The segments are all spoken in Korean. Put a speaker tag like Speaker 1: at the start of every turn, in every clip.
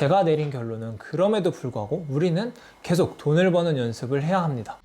Speaker 1: 제가 내린 결론은 그럼에도 불구하고 우리는 계속 돈을 버는 연습을 해야 합니다.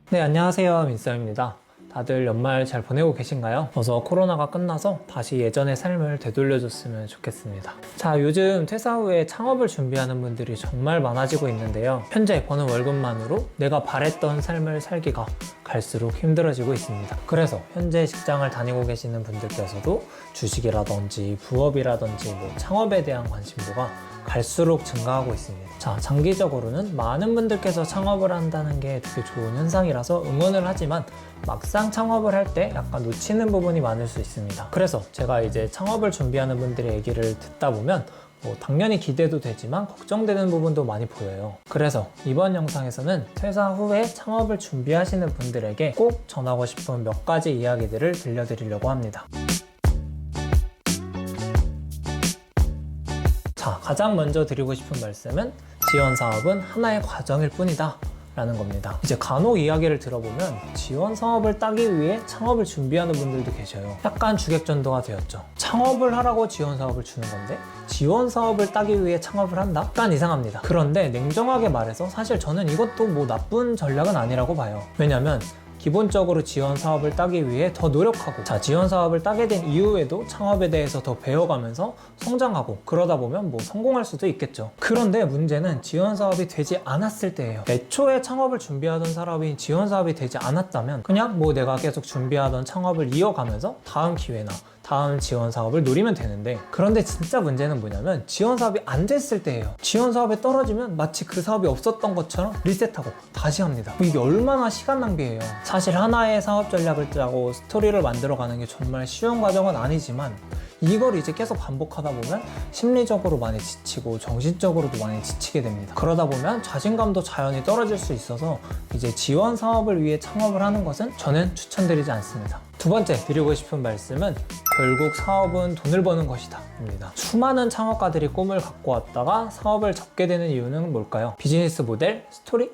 Speaker 1: 네, 안녕하세요. 민서입니다. 다들 연말 잘 보내고 계신가요? 어서 코로나가 끝나서 다시 예전의 삶을 되돌려줬으면 좋겠습니다. 자, 요즘 퇴사 후에 창업을 준비하는 분들이 정말 많아지고 있는데요. 현재 버는 월급만으로 내가 바랬던 삶을 살기가 갈수록 힘들어지고 있습니다. 그래서 현재 직장을 다니고 계시는 분들께서도 주식이라든지 부업이라든지 창업에 대한 관심도가 갈수록 증가하고 있습니다. 자, 장기적으로는 많은 분들께서 창업을 한다는 게 되게 좋은 현상이라서 응원을 하지만 막상 창업을 할 때 약간 놓치는 부분이 많을 수 있습니다. 그래서 제가 이제 창업을 준비하는 분들의 얘기를 듣다 보면 당연히 기대도 되지만 걱정되는 부분도 많이 보여요. 그래서 이번 영상에서는 퇴사 후에 창업을 준비하시는 분들에게 꼭 전하고 싶은 몇 가지 이야기들을 들려드리려고 합니다. 자, 가장 먼저 드리고 싶은 말씀은 지원 사업은 하나의 과정일 뿐이다 라는 겁니다. 이제 간혹 이야기를 들어보면 지원 사업을 따기 위해 창업을 준비하는 분들도 계셔요. 약간 주객전도가 되었죠. 창업을 하라고 지원 사업을 주는 건데 지원 사업을 따기 위해 창업을 한다? 약간 이상합니다. 그런데 냉정하게 말해서 사실 저는 이것도 나쁜 전략은 아니라고 봐요. 왜냐면 기본적으로 지원 사업을 따기 위해 더 노력하고, 자, 지원 사업을 따게 된 이후에도 창업에 대해서 더 배워가면서 성장하고 그러다 보면 성공할 수도 있겠죠. 그런데 문제는 지원 사업이 되지 않았을 때예요. 애초에 창업을 준비하던 사람이 지원 사업이 되지 않았다면 그냥 내가 계속 준비하던 창업을 이어가면서 다음 기회나 다음 지원 사업을 노리면 되는데, 그런데 진짜 문제는 뭐냐면 지원 사업이 안 됐을 때예요. 지원 사업에 떨어지면 마치 그 사업이 없었던 것처럼 리셋하고 다시 합니다. 이게 얼마나 시간 낭비예요. 사실 하나의 사업 전략을 짜고 스토리를 만들어가는 게 정말 쉬운 과정은 아니지만 이걸 이제 계속 반복하다 보면 심리적으로 많이 지치고 정신적으로도 많이 지치게 됩니다. 그러다 보면 자신감도 자연히 떨어질 수 있어서 이제 지원 사업을 위해 창업을 하는 것은 저는 추천드리지 않습니다. 두 번째 드리고 싶은 말씀은 결국 사업은 돈을 버는 것이다 입니다. 수많은 창업가들이 꿈을 갖고 왔다가 사업을 접게 되는 이유는 뭘까요? 비즈니스 모델, 스토리,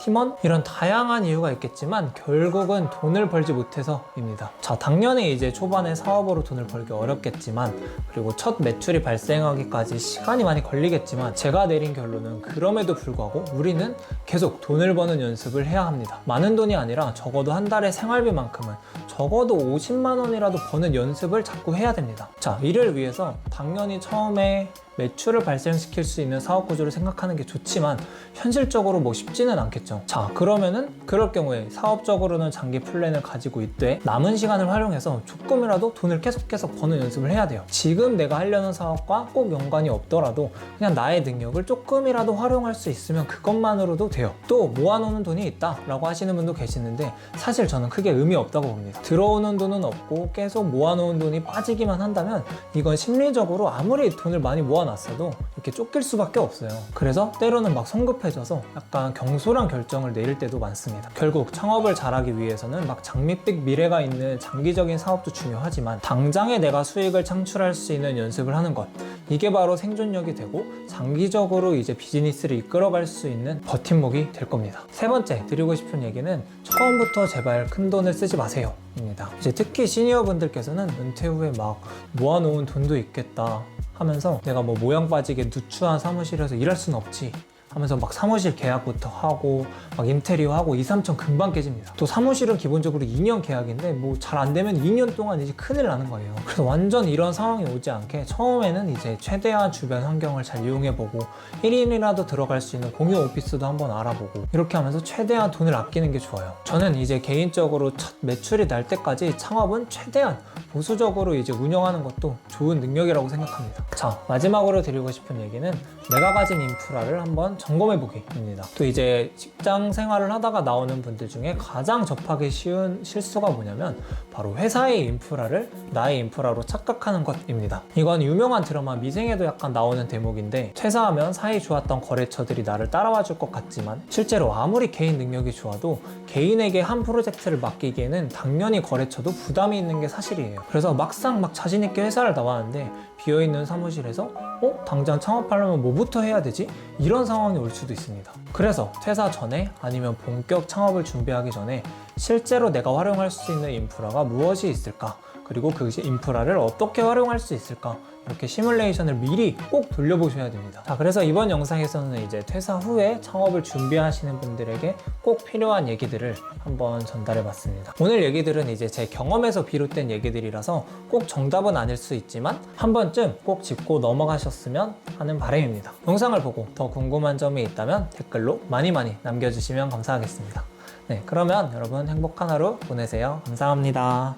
Speaker 1: 팀원? 이런 다양한 이유가 있겠지만 결국은 돈을 벌지 못해서입니다. 자, 당연히 이제 초반에 사업으로 돈을 벌기 어렵겠지만, 그리고 첫 매출이 발생하기까지 시간이 많이 걸리겠지만, 제가 내린 결론은 그럼에도 불구하고 우리는 계속 돈을 버는 연습을 해야 합니다. 많은 돈이 아니라 적어도 한 달에 생활비만큼은 적어도 50만 원이라도 버는 연습을 자꾸 해야 됩니다. 자, 이를 위해서 당연히 처음에 매출을 발생시킬 수 있는 사업 구조를 생각하는 게 좋지만 현실적으로 쉽지는 않겠죠. 자, 그러면은 그럴 경우에 사업적으로는 장기 플랜을 가지고 있되 남은 시간을 활용해서 조금이라도 돈을 계속 버는 연습을 해야 돼요. 지금 내가 하려는 사업과 꼭 연관이 없더라도 그냥 나의 능력을 조금이라도 활용할 수 있으면 그것만으로도 돼요. 또 모아놓는 돈이 있다 라고 하시는 분도 계시는데 사실 저는 크게 의미 없다고 봅니다. 들어오는 돈은 없고 계속 모아놓은 돈이 빠지기만 한다면 이건 심리적으로 아무리 돈을 많이 모아놨어도 이렇게 쫓길 수밖에 없어요. 그래서 때로는 성급해져서 약간 경솔한 결정을 내릴 때도 많습니다. 결국 창업을 잘하기 위해서는 장밋빛 미래가 있는 장기적인 사업도 중요하지만 당장에 내가 수익을 창출할 수 있는 연습을 하는 것, 이게 바로 생존력이 되고 장기적으로 이제 비즈니스를 이끌어갈 수 있는 버팀목이 될 겁니다. 세 번째 드리고 싶은 얘기는 처음부터 제발 큰 돈을 쓰지 마세요 입니다. 이제 특히 시니어 분들께서는 은퇴 후에 모아놓은 돈도 있겠다 하면서 내가 모양 빠지게 누추한 사무실에서 일할 수는 없지 하면서 사무실 계약부터 하고 인테리어 하고 2, 3천 금방 깨집니다. 또 사무실은 기본적으로 2년 계약인데 잘 안 되면 2년 동안 이제 큰일 나는 거예요. 그래서 완전 이런 상황이 오지 않게 처음에는 이제 최대한 주변 환경을 잘 이용해보고 1인이라도 들어갈 수 있는 공유 오피스도 한번 알아보고 이렇게 하면서 최대한 돈을 아끼는 게 좋아요. 저는 이제 개인적으로 첫 매출이 날 때까지 창업은 최대한 보수적으로 이제 운영하는 것도 좋은 능력이라고 생각합니다. 자, 마지막으로 드리고 싶은 얘기는 내가 가진 인프라를 한번 점검해보기입니다. 또 이제 직장 생활을 하다가 나오는 분들 중에 가장 접하기 쉬운 실수가 뭐냐면 바로 회사의 인프라를 나의 인프라로 착각하는 것입니다. 이건 유명한 드라마 미생에도 약간 나오는 대목인데, 퇴사하면 사이 좋았던 거래처들이 나를 따라와 줄 것 같지만 실제로 아무리 개인 능력이 좋아도 개인에게 한 프로젝트를 맡기기에는 당연히 거래처도 부담이 있는 게 사실이에요. 그래서 막상 자신 있게 회사를 나왔는데 비어있는 사무실에서 당장 창업하려면 뭐부터 해야 되지? 이런 상황이 올 수도 있습니다. 그래서 퇴사 전에 아니면 본격 창업을 준비하기 전에 실제로 내가 활용할 수 있는 인프라가 무엇이 있을까? 그리고 그 인프라를 어떻게 활용할 수 있을까, 이렇게 시뮬레이션을 미리 꼭 돌려보셔야 됩니다. 자, 그래서 이번 영상에서는 이제 퇴사 후에 창업을 준비하시는 분들에게 꼭 필요한 얘기들을 한번 전달해 봤습니다. 오늘 얘기들은 이제 제 경험에서 비롯된 얘기들이라서 꼭 정답은 아닐 수 있지만 한 번쯤 꼭 짚고 넘어가셨으면 하는 바람입니다. 영상을 보고 더 궁금한 점이 있다면 댓글로 많이 남겨주시면 감사하겠습니다. 네, 그러면 여러분 행복한 하루 보내세요. 감사합니다.